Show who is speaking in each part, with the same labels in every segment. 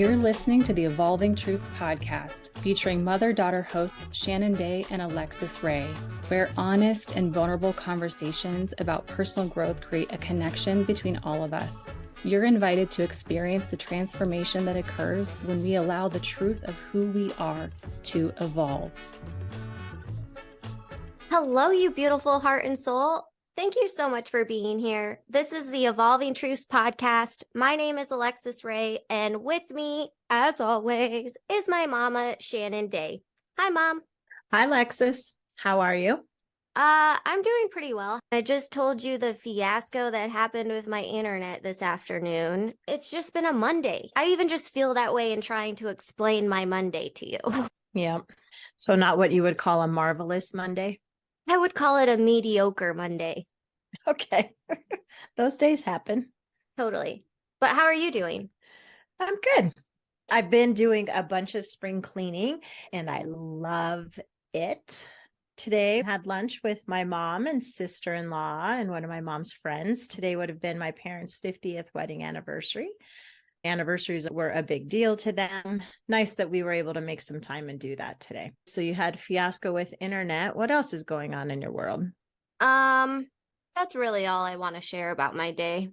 Speaker 1: You're listening to the Evolving Truths podcast, featuring mother-daughter hosts Shannon and Alexus Rae, where honest and vulnerable conversations about personal growth create a connection between all of us. You're invited to experience the transformation that occurs when we allow the truth of who we are to evolve.
Speaker 2: Hello, you beautiful heart and soul. Thank you so much for being here. This is the Evolving Truths podcast. My name is Alexus Rae, and with me, as always, is my mama, Shannon Day. Hi, Mom.
Speaker 3: Hi, Alexus. How are you?
Speaker 2: I'm doing pretty well. I just told you the fiasco that happened with my internet this afternoon. It's just been a Monday. I even just feel that way in trying to explain my Monday to you.
Speaker 3: Yeah. So not what you would call a marvelous Monday?
Speaker 2: I would call it a mediocre Monday.
Speaker 3: Okay. Those days happen.
Speaker 2: Totally. But how are you doing?
Speaker 3: I'm good. I've been doing a bunch of spring cleaning and I love it. Today I had lunch with my mom and sister-in-law and one of my mom's friends. Today would have been my parents' 50th wedding anniversary. Anniversaries were a big deal to them. Nice that we were able to make some time and do that today. So you had fiasco with internet. What else is going on in your world?
Speaker 2: That's really all I want to share about my day.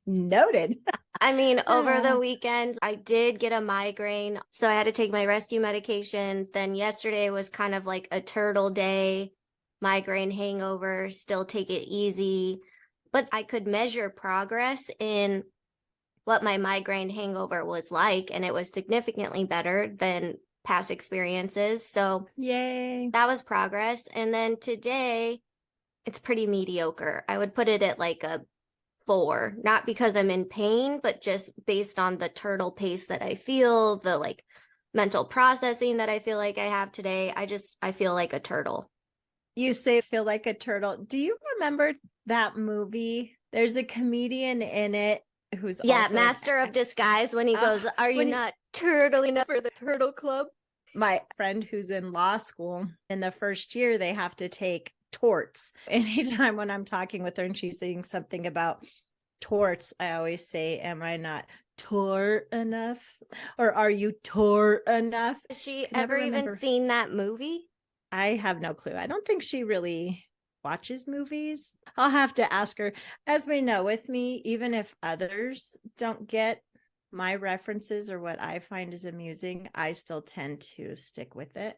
Speaker 3: Noted.
Speaker 2: I mean, over the weekend, I did get a migraine, so I had to take my rescue medication. Then yesterday was kind of like a turtle day, migraine hangover, still take it easy. But I could measure progress in what my migraine hangover was like, and it was significantly better than past experiences. So
Speaker 3: yay,
Speaker 2: that was progress. And then today, it's pretty mediocre. I would put it at like a 4, not because I'm in pain, but just based on the turtle pace that I feel, the like mental processing that I feel like I have today. I feel like a turtle.
Speaker 3: You say feel like a turtle. Do you remember that movie? There's a comedian in it who's also
Speaker 2: Master of Disguise, when he goes, are you not turtle enough for the turtle club?
Speaker 3: My friend who's in law school, in the first year, they have to take torts. Anytime when I'm talking with her and she's saying something about torts, I always say, am I not tort enough? Or are you tort enough?
Speaker 2: Has she ever even seen that movie?
Speaker 3: I have no clue. I don't think she really watches movies. I'll have to ask her. As we know, with me, even if others don't get my references or what I find is amusing, I still tend to stick with it.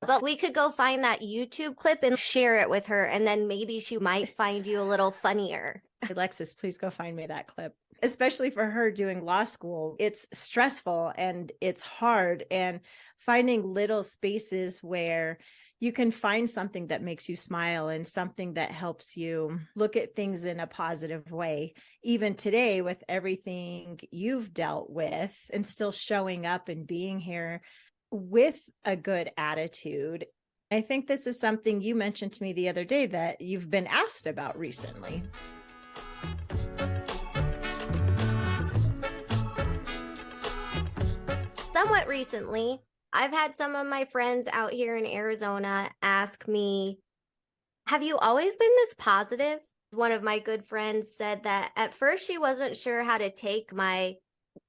Speaker 2: But we could go find that YouTube clip and share it with her, and then maybe she might find you a little funnier.
Speaker 3: Alexus, please go find me that clip. Especially for her doing law school, it's stressful and it's hard, and finding little spaces where you can find something that makes you smile and something that helps you look at things in a positive way. Even today, with everything you've dealt with, and still showing up and being here with a good attitude. I think this is something you mentioned to me the other day that you've been asked about recently.
Speaker 2: Somewhat recently, I've had some of my friends out here in Arizona ask me, have you always been this positive? One of my good friends said that at first she wasn't sure how to take my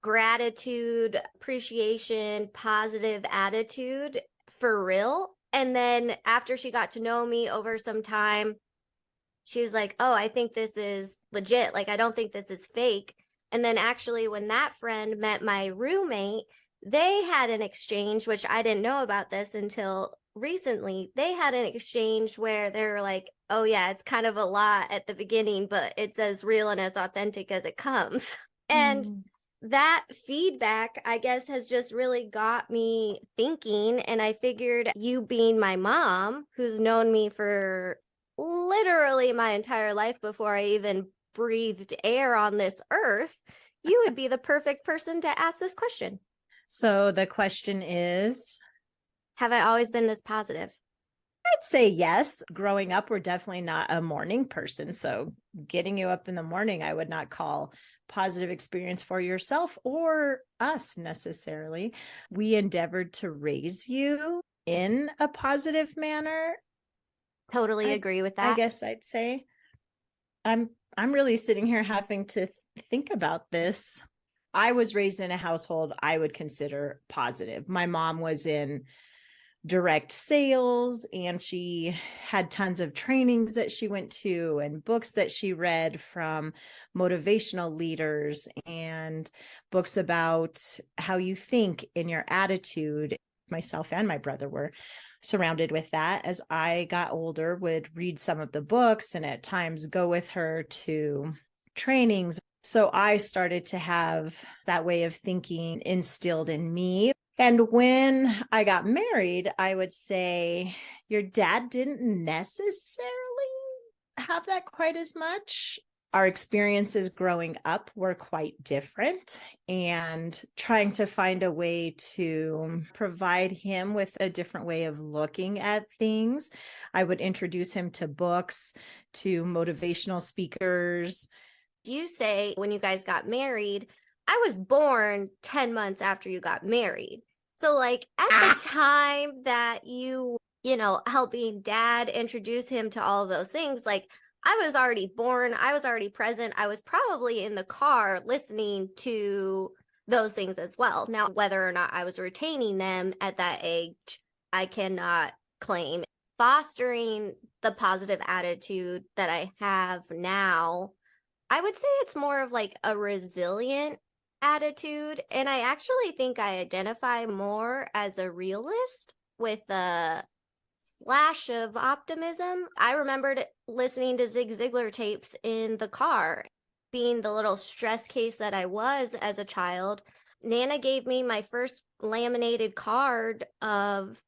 Speaker 2: gratitude, appreciation, positive attitude for real. And then after she got to know me over some time, she was like, oh, I think this is legit. Like, I don't think this is fake. And then actually, when that friend met my roommate, they had an exchange, which I didn't know about this until recently. They had an exchange where they were like, oh yeah, it's kind of a lot at the beginning, but it's as real and as authentic as it comes. And that feedback, I guess, has just really got me thinking. And I figured, you being my mom, who's known me for literally my entire life before I even breathed air on this earth, you would be the perfect person to ask this question.
Speaker 3: So the question is,
Speaker 2: have I always been this positive?
Speaker 3: I'd say yes. Growing up, we're definitely not a morning person. So getting you up in the morning, I would not call positive experience for yourself or us necessarily. We endeavored to raise you in a positive manner.
Speaker 2: Totally agree with that.
Speaker 3: I guess I'd say I'm really sitting here having to think about this. I was raised in a household I would consider positive. My mom was in direct sales, and she had tons of trainings that she went to and books that she read from motivational leaders and books about how you think in your attitude. Myself and my brother were surrounded with that. As I got older, would read some of the books and at times go with her to trainings. So I started to have that way of thinking instilled in me. And when I got married, I would say your dad didn't necessarily have that quite as much. Our experiences growing up were quite different, and trying to find a way to provide him with a different way of looking at things. I would introduce him to books, to motivational speakers.
Speaker 2: You say when you guys got married, I was born 10 months after you got married. So like at the time that helping dad introduce him to all of those things, like I was already born, I was already present. I was probably in the car listening to those things as well. Now, whether or not I was retaining them at that age, I cannot claim. Fostering the positive attitude that I have now, I would say it's more of like a resilient attitude. And I actually think I identify more as a realist with a slash of optimism. I remembered listening to Zig Ziglar tapes in the car, being the little stress case that I was as a child. Nana gave me my first laminated card of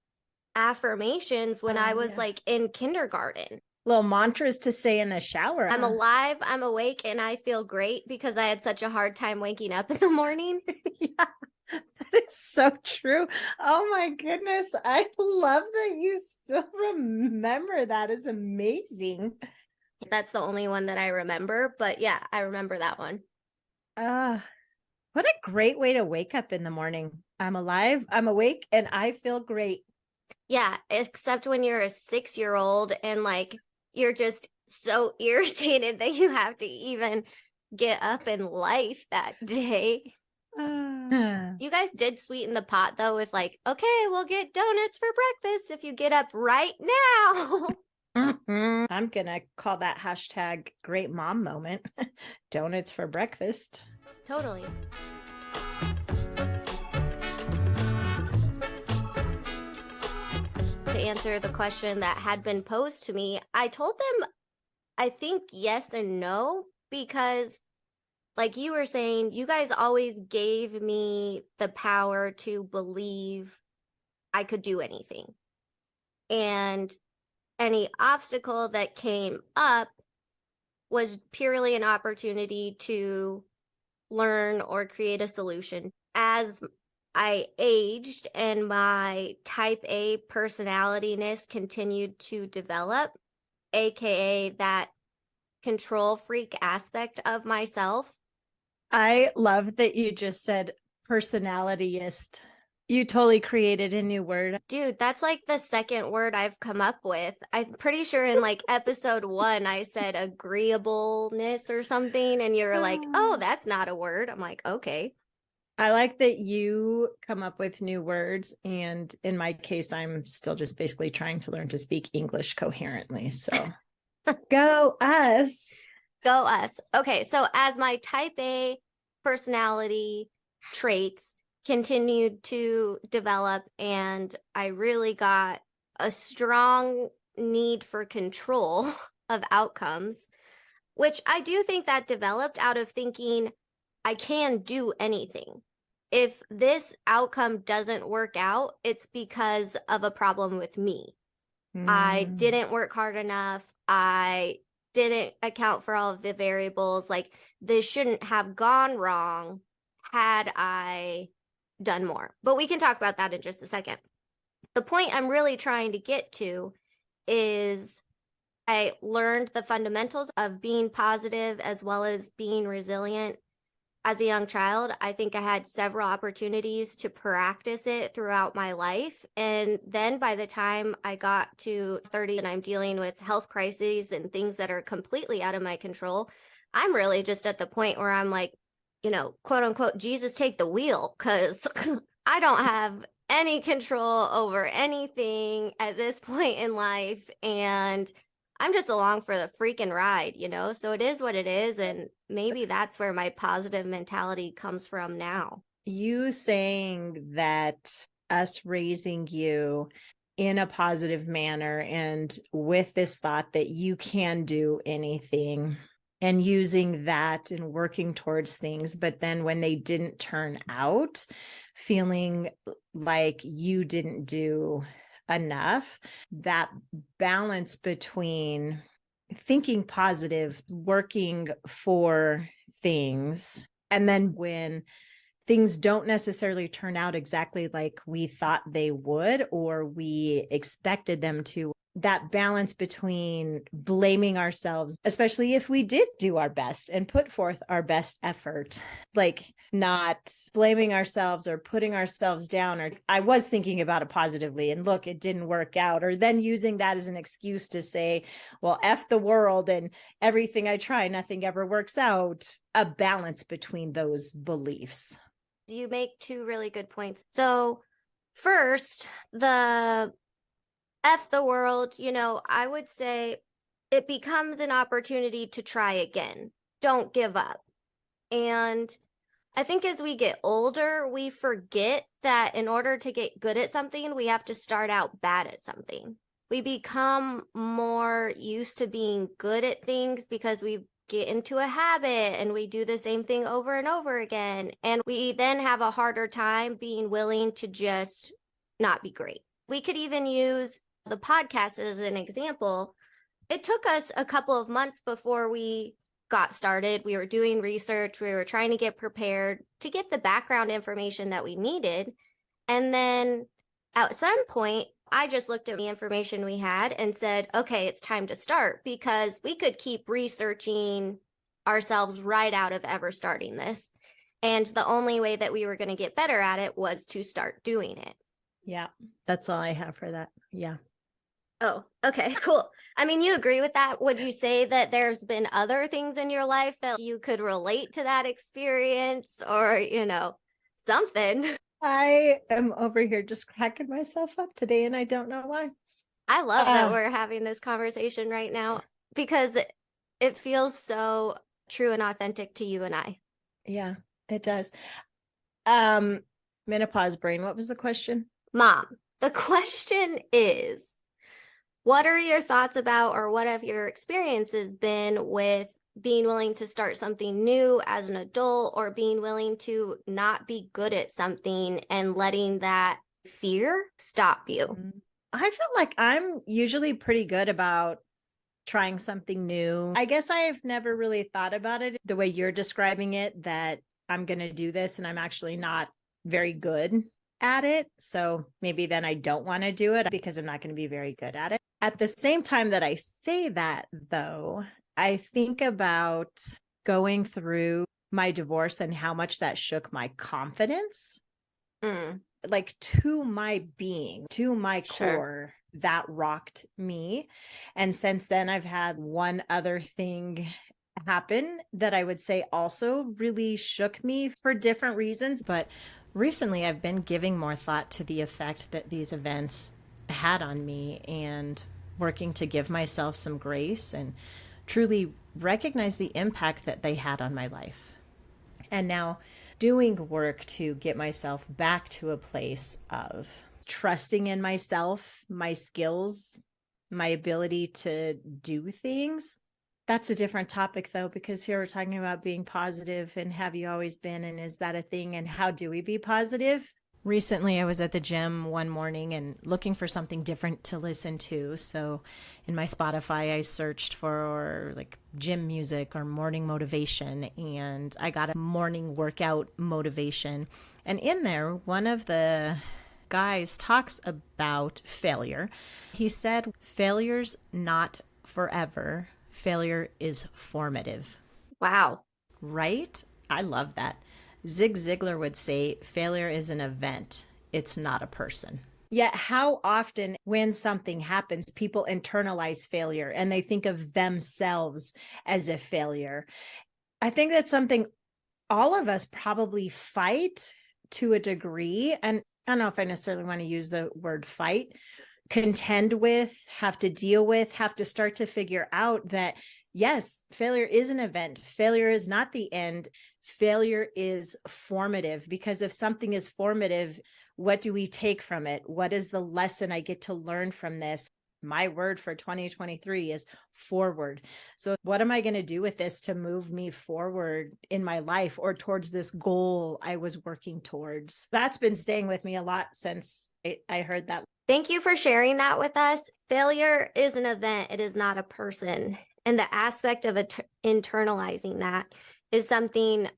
Speaker 2: affirmations when I was like in kindergarten.
Speaker 3: Little mantras to say in the shower.
Speaker 2: I'm alive, I'm awake, and I feel great because I had such a hard time waking up in the morning.
Speaker 3: Yeah, that is so true. Oh my goodness. I love that you still remember that. Is amazing.
Speaker 2: That's the only one that I remember, but yeah, I remember that one.
Speaker 3: What a great way to wake up in the morning. I'm alive, I'm awake, and I feel great.
Speaker 2: Yeah, except when you're a 6-year-old and like you're just so irritated that you have to even get up in life that day. You guys did sweeten the pot though with like, okay, we'll get donuts for breakfast if you get up right now.
Speaker 3: I'm gonna call that hashtag great mom moment. Donuts for breakfast.
Speaker 2: Totally. To answer the question that had been posed to me, I told them, I think yes and no, because like you were saying, you guys always gave me the power to believe I could do anything. And any obstacle that came up was purely an opportunity to learn or create a solution. As I aged and my type A personalityness continued to develop, aka that control freak aspect of myself.
Speaker 3: I love that you just said personalityist. You totally created a new word.
Speaker 2: Dude, that's like the second word I've come up with. I'm pretty sure in like episode 1, I said agreeableness or something. And you're like, oh, that's not a word. I'm like, okay.
Speaker 3: I like that you come up with new words. And in my case, I'm still just basically trying to learn to speak English coherently. So go us.
Speaker 2: Go us. Okay. So as my type A personality traits continued to develop and I really got a strong need for control of outcomes, which I do think that developed out of thinking I can do anything. If this outcome doesn't work out, it's because of a problem with me. I didn't work hard enough. I didn't account for all of the variables. Like this shouldn't have gone wrong had I done more. But we can talk about that in just a second. The point I'm really trying to get to is I learned the fundamentals of being positive as well as being resilient as a young child. I think I had several opportunities to practice it throughout my life. And then by the time I got to 30 and I'm dealing with health crises and things that are completely out of my control, I'm really just at the point where I'm like, quote unquote, Jesus take the wheel, because I don't have any control over anything at this point in life. And I'm just along for the freaking ride, So it is what it is. And maybe that's where my positive mentality comes from now.
Speaker 3: You saying that us raising you in a positive manner and with this thought that you can do anything and using that and working towards things, but then when they didn't turn out, feeling like you didn't do enough, that balance between thinking positive, working for things, and then when things don't necessarily turn out exactly like we thought they would or we expected them to, that balance between blaming ourselves, especially if we did do our best and put forth our best effort, like not blaming ourselves or putting ourselves down, or I was thinking about it positively and look, it didn't work out, or then using that as an excuse to say, well, F the world and everything I try, nothing ever works out. A balance between those beliefs.
Speaker 2: You make two really good points. So first, the F the world, I would say it becomes an opportunity to try again. Don't give up. And I think as we get older, we forget that in order to get good at something, we have to start out bad at something. We become more used to being good at things because we get into a habit and we do the same thing over and over again. And we then have a harder time being willing to just not be great. We could even use the podcast as an example. It took us a couple of months before we got started. We were doing research. We were trying to get prepared to get the background information that we needed. And then at some point, I just looked at the information we had and said, okay, it's time to start, because we could keep researching ourselves right out of ever starting this. And the only way that we were going to get better at it was to start doing it.
Speaker 3: Yeah, that's all I have for that. Yeah.
Speaker 2: Oh, okay, cool. I mean, you agree with that? Would you say that there's been other things in your life that you could relate to that experience, or, something?
Speaker 3: I am over here just cracking myself up today, and I don't know why.
Speaker 2: I love that we're having this conversation right now, because it feels so true and authentic to you and I.
Speaker 3: Yeah, it does. Menopause brain, what was the question?
Speaker 2: Mom, the question is, what are your thoughts about, or what have your experiences been with being willing to start something new as an adult, or being willing to not be good at something and letting that fear stop you?
Speaker 3: I feel like I'm usually pretty good about trying something new. I guess I've never really thought about it the way you're describing it, that I'm going to do this and I'm actually not very good at it. So maybe then I don't want to do it because I'm not going to be very good at it. At the same time that I say that, though, I think about going through my divorce and how much that shook my confidence, like to my being, to my core, that rocked me. And since then, I've had one other thing happen that I would say also really shook me for different reasons. But recently, I've been giving more thought to the effect that these events had on me and working to give myself some grace and truly recognize the impact that they had on my life. And now doing work to get myself back to a place of trusting in myself, my skills, my ability to do things. That's a different topic, though, because here we're talking about being positive and have you always been, and is that a thing, and how do we be positive? Recently, I was at the gym one morning and looking for something different to listen to. So in my Spotify, I searched for like gym music or morning motivation, and I got a morning workout motivation. And in there, one of the guys talks about failure. He said, failure's not forever. Failure is formative.
Speaker 2: Wow.
Speaker 3: Right? I love that. Zig Ziglar would say, failure is an event. It's not a person. Yet how often when something happens, people internalize failure and they think of themselves as a failure. I think that's something all of us probably fight to a degree. And I don't know if I necessarily want to use the word fight, contend with, have to deal with, have to start to figure out that, yes, failure is an event. Failure is not the end. Failure is formative, because if something is formative, what do we take from it? What is the lesson I get to learn from this? My word for 2023 is forward. So what am I going to do with this to move me forward in my life or towards this goal I was working towards? That's been staying with me a lot since I heard that.
Speaker 2: Thank you for sharing that with us. Failure is an event, it is not a person. And the aspect of internalizing that is something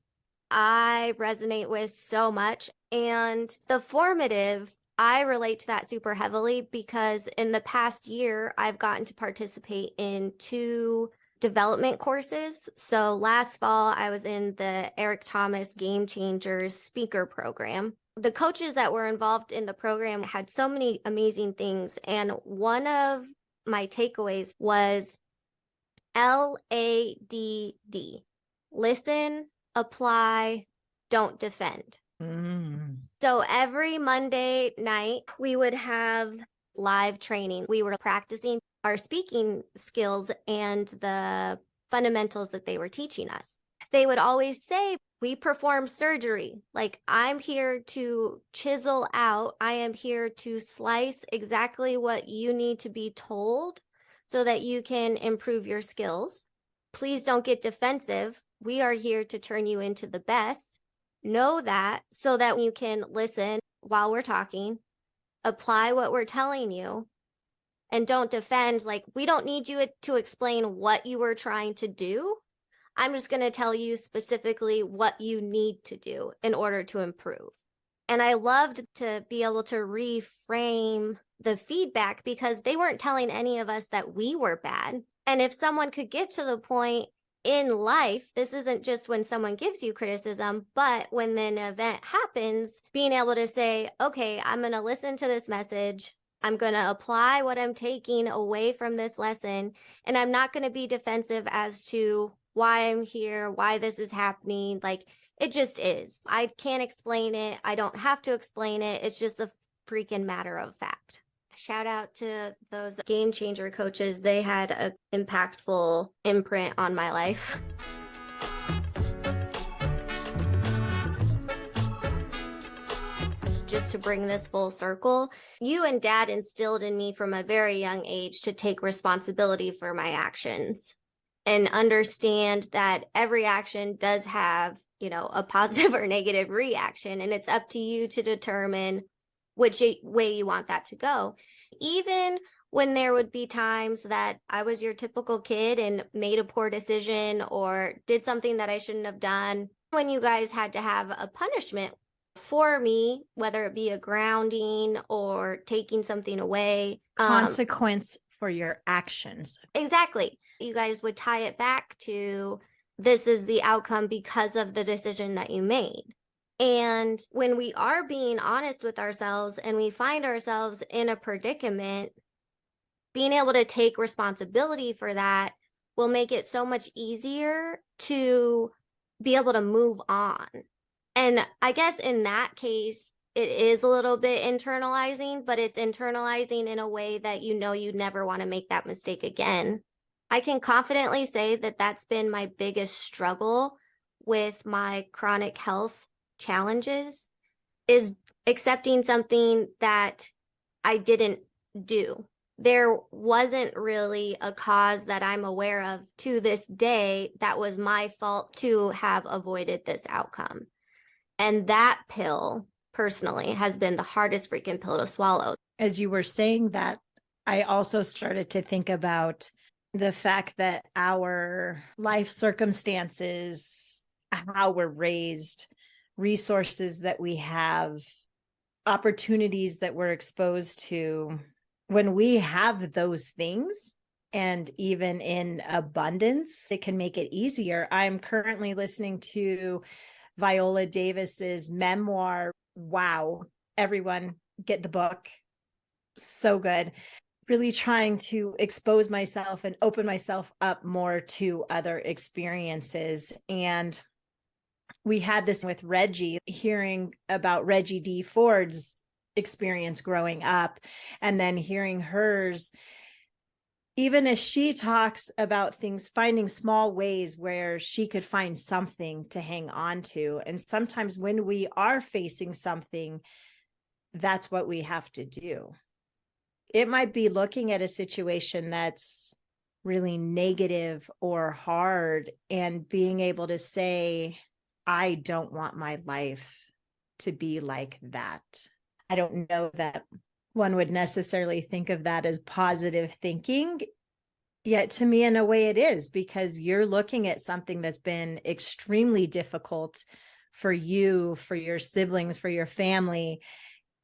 Speaker 2: I resonate with so much. And the formative, I relate to that super heavily because in the past year, I've gotten to participate in 2 development courses. So last fall, I was in the Eric Thomas Game Changers speaker program. The coaches that were involved in the program had so many amazing things. And one of my takeaways was LADD. Listen, apply, don't defend. So every Monday night, we would have live training. We were practicing our speaking skills and the fundamentals that they were teaching us. They would always say, we perform surgery. Like, I'm here to chisel out. I am here to slice exactly what you need to be told so that you can improve your skills. Please don't get defensive. We are here to turn you into the best. Know that so that you can listen while we're talking, apply what we're telling you, and don't defend. Like, we don't need you to explain what you were trying to do. I'm just going to tell you specifically what you need to do in order to improve. And I loved to be able to reframe the feedback because they weren't telling any of us that we were bad. And if someone could get to the point in life, this isn't just when someone gives you criticism, but when an event happens, being able to say, okay, I'm going to listen to this message. I'm going to apply what I'm taking away from this lesson. And I'm not going to be defensive as to why I'm here, why this is happening. Like, it just is. I can't explain it. I don't have to explain it. It's just a freaking matter of fact. Shout out to those game changer coaches. They had an impactful imprint on my life. Just to bring this full circle, you and Dad instilled in me from a very young age to take responsibility for my actions and understand that every action does have, a positive or negative reaction. And it's up to you to determine which way you want that to go. Even when there would be times that I was your typical kid and made a poor decision or did something that I shouldn't have done, when you guys had to have a punishment for me, whether it be a grounding or taking something away.
Speaker 3: Consequence for your actions.
Speaker 2: Exactly. You guys would tie it back to this is the outcome because of the decision that you made. And when we are being honest with ourselves and we find ourselves in a predicament, being able to take responsibility for that will make it so much easier to be able to move on. And I guess in that case, it is a little bit internalizing, but it's internalizing in a way that you'd never want to make that mistake again. I can confidently say that that's been my biggest struggle with my chronic health challenges, is accepting something that I didn't do. There wasn't really a cause that I'm aware of to this day that was my fault to have avoided this outcome. And that pill, personally, has been the hardest freaking pill to swallow.
Speaker 3: As you were saying that, I also started to think about the fact that our life circumstances, how we're raised, resources that we have, opportunities that we're exposed to, when we have those things, and even in abundance, it can make it easier. I'm currently listening to Viola Davis's memoir. Wow, everyone get the book. So good. Really trying to expose myself and open myself up more to other experiences. And We had this with Reggie, hearing about Reggie D. Ford's experience growing up, and then hearing hers, even as she talks about things, finding small ways where she could find something to hang on to. And sometimes when we are facing something, that's what we have to do. It might be looking at a situation that's really negative or hard and being able to say, I don't want my life to be like that. I don't know that one would necessarily think of that as positive thinking. Yet to me, in a way, it is, because you're looking at something that's been extremely difficult for you, for your siblings, for your family,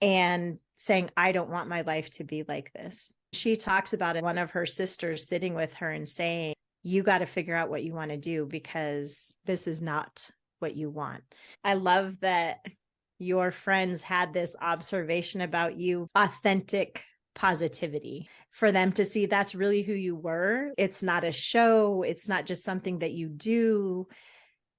Speaker 3: and saying, I don't want my life to be like this. She talks about it, one of her sisters sitting with her and saying, you got to figure out what you want to do, because this is not what you want. I love that your friends had this observation about you, authentic positivity, for them to see that's really who you were. It's not a show. It's not just something that you do.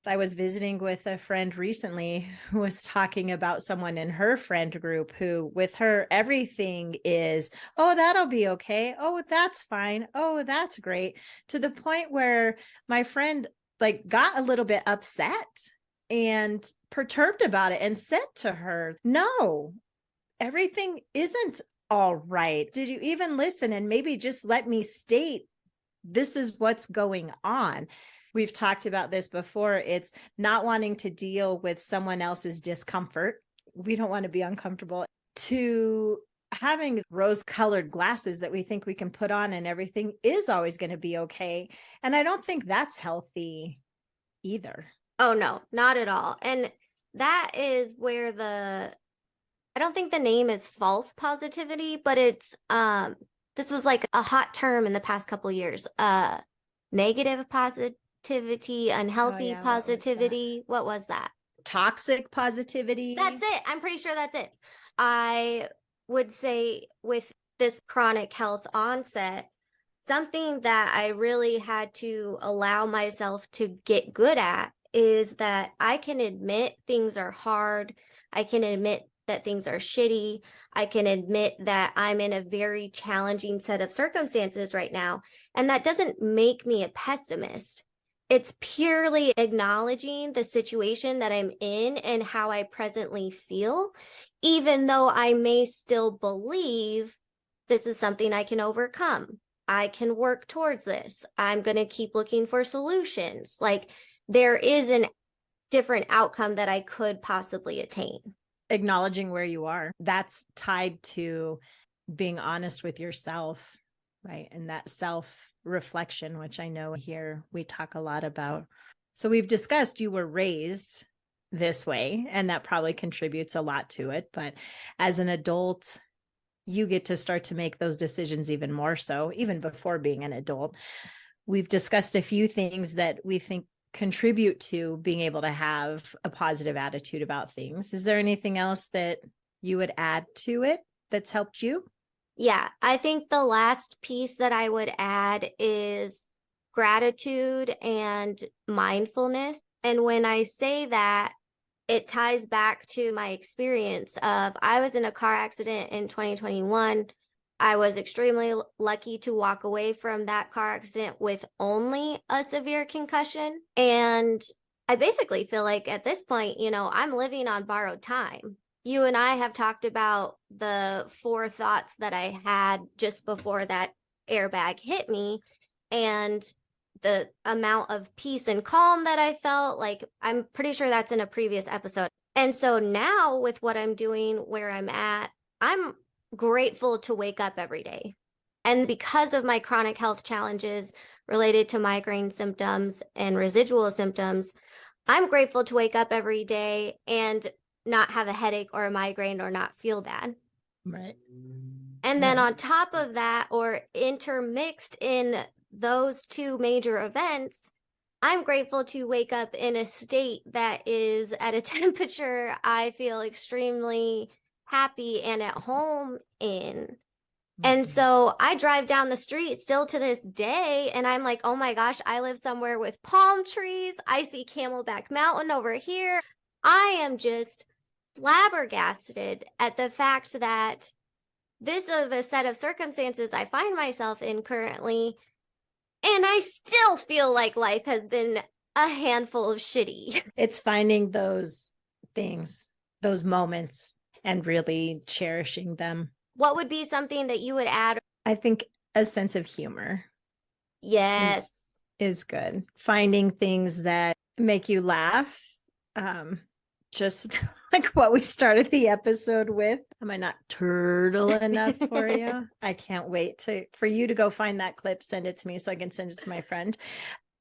Speaker 3: I was visiting with a friend recently who was talking about someone in her friend group who, with her, everything is, oh, that'll be okay. Oh, that's fine. Oh, that's great. To the point where my friend got a little bit upset and perturbed about it and said to her, no, everything isn't all right. Did you even listen? And maybe just let me state, this is what's going on. We've talked about this before. It's not wanting to deal with someone else's discomfort. We don't want to be uncomfortable, to having rose-colored glasses that we think we can put on and everything is always going to be okay. And I don't think that's healthy either.
Speaker 2: Oh, no, not at all. And that is where I don't think the name is false positivity, but it's, this was like a hot term in the past couple years. Negative positivity, unhealthy positivity. What was that?
Speaker 3: Toxic positivity.
Speaker 2: That's it. I'm pretty sure that's it. I would say with this chronic health onset, something that I really had to allow myself to get good at is that I can admit things are hard. I can admit that things are shitty. I can admit that I'm in a very challenging set of circumstances right now. And that doesn't make me a pessimist. It's purely acknowledging the situation that I'm in and how I presently feel, even though I may still believe this is something I can overcome. I can work towards this. I'm going to keep looking for solutions. Like, there is a different outcome that I could possibly attain.
Speaker 3: Acknowledging where you are, that's tied to being honest with yourself, right? And that self-reflection, which I know here we talk a lot about. So we've discussed you were raised this way, and that probably contributes a lot to it. But as an adult, you get to start to make those decisions even more so, even before being an adult. We've discussed a few things that we think contribute to being able to have a positive attitude about things. Is there anything else that you would add to it that's helped you?
Speaker 2: Yeah, I think the last piece that I would add is gratitude and mindfulness. And when I say that, it ties back to my experience of, I was in a car accident in 2021. I was extremely lucky to walk away from that car accident with only a severe concussion. And I basically feel like at this point, I'm living on borrowed time. You and I have talked about the 4 thoughts that I had just before that airbag hit me, and the amount of peace and calm that I felt. Like, I'm pretty sure that's in a previous episode. And so now with what I'm doing, where I'm at, I'm grateful to wake up every day. And because of my chronic health challenges related to migraine symptoms and residual symptoms, I'm grateful to wake up every day and not have a headache or a migraine or not feel bad.
Speaker 3: Right.
Speaker 2: And then on top of that, or intermixed in those 2 major events, I'm grateful to wake up in a state that is at a temperature I feel extremely happy and at home in. And
Speaker 3: Mhm.
Speaker 2: so I drive down the street still to this day, and I'm like, oh my gosh, I live somewhere with palm trees. I see Camelback Mountain over here. I am just flabbergasted at the fact that this is the set of circumstances I find myself in currently, and I still feel like life has been a handful of shitty.
Speaker 3: It's finding those things, those moments, and really cherishing them.
Speaker 2: What would be something that you would add?
Speaker 3: I think a sense of humor
Speaker 2: Yes.
Speaker 3: is good. Finding things that make you laugh. Just like what we started the episode with. Am I not turtle enough for you? I can't wait for you to go find that clip, send it to me so I can send it to my friend.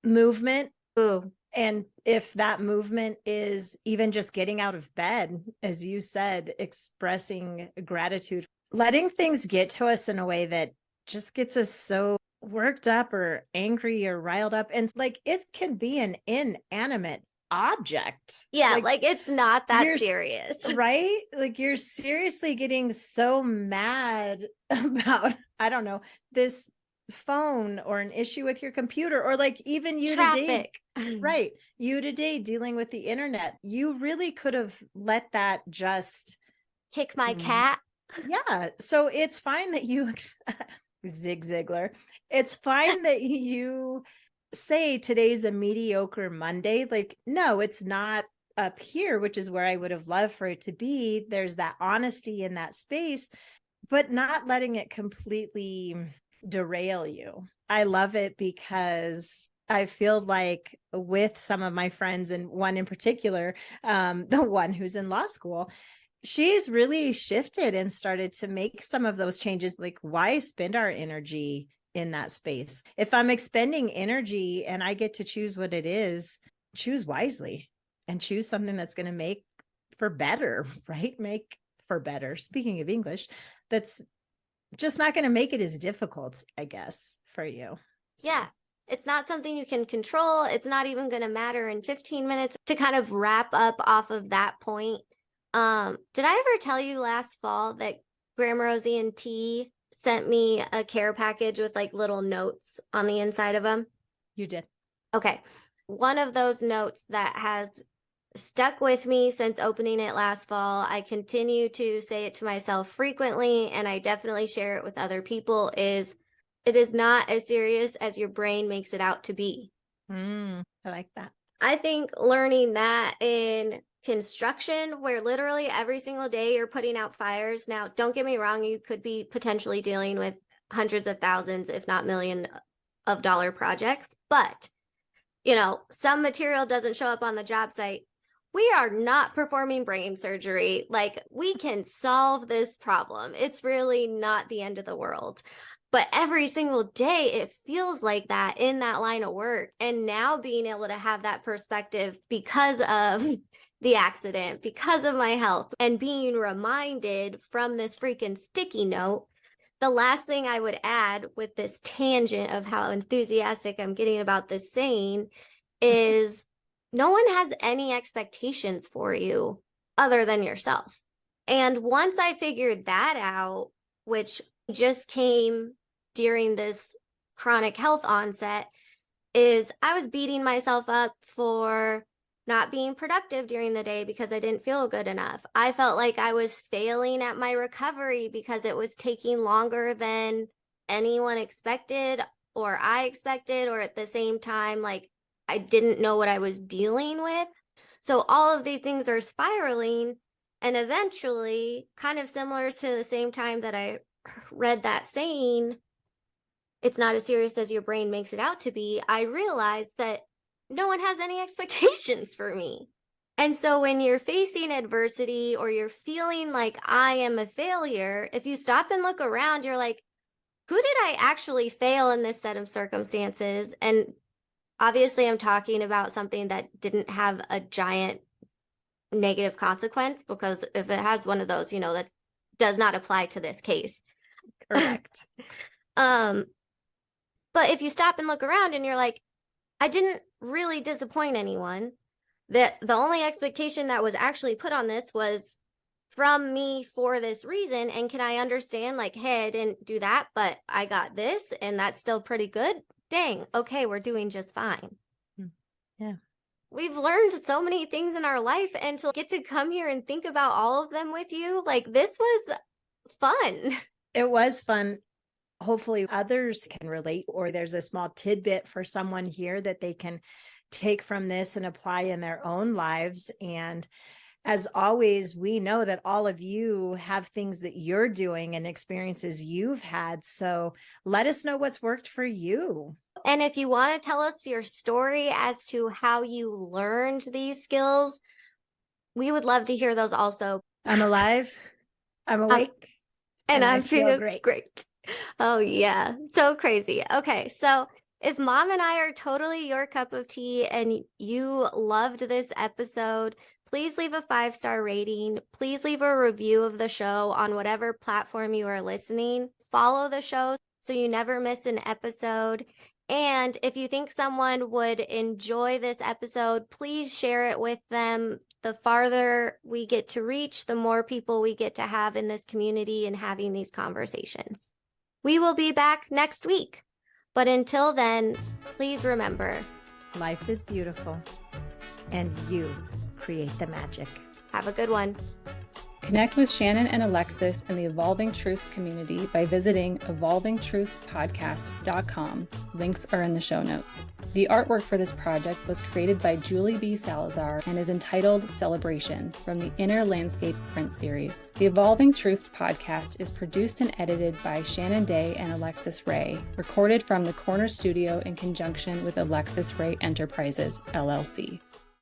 Speaker 3: Movement.
Speaker 2: Ooh.
Speaker 3: And if that movement is even just getting out of bed, as you said, expressing gratitude, letting things get to us in a way that just gets us so worked up or angry or riled up. And like it can be an inanimate object.
Speaker 2: Yeah, like it's not that serious.
Speaker 3: Right? Like you're seriously getting so mad about, I don't know, this phone or an issue with your computer, or like even you today.
Speaker 2: Traffic.
Speaker 3: Right. You today dealing with the internet. You really could have let that just
Speaker 2: Kick my cat.
Speaker 3: Yeah. So it's fine that you Zig Ziglar. It's fine that you say today's a mediocre Monday. Like, no, it's not up here, which is where I would have loved for it to be. There's that honesty in that space, but not letting it completely derail you. I love it because I feel like with some of my friends, and one in particular, the one who's in law school, she's really shifted and started to make some of those changes. Like, why spend our energy in that space? If I'm expending energy and I get to choose what it is, choose wisely and choose something that's going to make for better, right? Make for better. Speaking of English, that's just not going to make it as difficult, I guess, for you.
Speaker 2: So. Yeah. It's not something you can control. It's not even going to matter in 15 minutes. To kind of wrap up off of that point, did I ever tell you last fall that Grandma Rosie and T sent me a care package with like little notes on the inside of them?
Speaker 3: You did.
Speaker 2: Okay. One of those notes that has stuck with me since opening it last fall, I continue to say it to myself frequently, and I definitely share it with other people, is it is not as serious as your brain makes it out to be.
Speaker 3: I like that.
Speaker 2: I think learning that in construction, where literally every single day you're putting out fires. Now, don't get me wrong, you could be potentially dealing with hundreds of thousands, if not million of dollar projects, but you know, some material doesn't show up on the job site. We are not performing brain surgery. Like, we can solve this problem. It's really not the end of the world. But every single day, it feels like that in that line of work. And now being able to have that perspective because of the accident, because of my health, and being reminded from this freaking sticky note. The last thing I would add with this tangent of how enthusiastic I'm getting about this saying is no one has any expectations for you other than yourself. And once I figured that out, which just came during this chronic health onset, is I was beating myself up for not being productive during the day because I didn't feel good enough. I felt like I was failing at my recovery because it was taking longer than anyone expected or I expected, or at the same time, like I didn't know what I was dealing with. So all of these things are spiraling. And eventually, kind of similar to the same time that I read that saying, it's not as serious as your brain makes it out to be, I realized that no one has any expectations for me. And so when you're facing adversity or you're feeling like I am a failure, if you stop and look around, you're like, who did I actually fail in this set of circumstances? And obviously, I'm talking about something that didn't have a giant negative consequence, because if it has one of those, you know, that does not apply to this case.
Speaker 3: Correct.
Speaker 2: But if you stop and look around and you're like, I didn't really disappoint anyone, that the only expectation that was actually put on this was from me for this reason. And can I understand, like, hey, I didn't do that, but I got this and that's still pretty good? Dang, okay, we're doing just fine.
Speaker 3: Yeah.
Speaker 2: We've learned so many things in our life, and to get to come here and think about all of them with you, like, this was fun.
Speaker 3: It was fun. Hopefully others can relate, or there's a small tidbit for someone here that they can take from this and apply in their own lives. And as always, we know that all of you have things that you're doing and experiences you've had. So let us know what's worked for you.
Speaker 2: And if you want to tell us your story as to how you learned these skills, we would love to hear those also.
Speaker 3: I'm alive. I'm awake.
Speaker 2: And
Speaker 3: I
Speaker 2: I'm
Speaker 3: feel
Speaker 2: feeling great. Oh, yeah. So crazy. Okay. So if Mom and I are totally your cup of tea and you loved this episode, please leave a 5-star rating. Please leave a review of the show on whatever platform you are listening. Follow the show so you never miss an episode. And if you think someone would enjoy this episode, please share it with them. The farther we get to reach, the more people we get to have in this community and having these conversations. We will be back next week. But until then, please remember,
Speaker 3: life is beautiful and you create the magic.
Speaker 2: Have a good one.
Speaker 1: Connect with Shannon and Alexus in the Evolving Truths community by visiting evolvingtruthspodcast.com. Links are in the show notes. The artwork for this project was created by Julie B. Salazar and is entitled Celebration from the Inner Landscape print series. The Evolving Truths podcast is produced and edited by Shannon Day and Alexus Rae, recorded from the Corner Studio in conjunction with Alexus Rae Enterprises, LLC.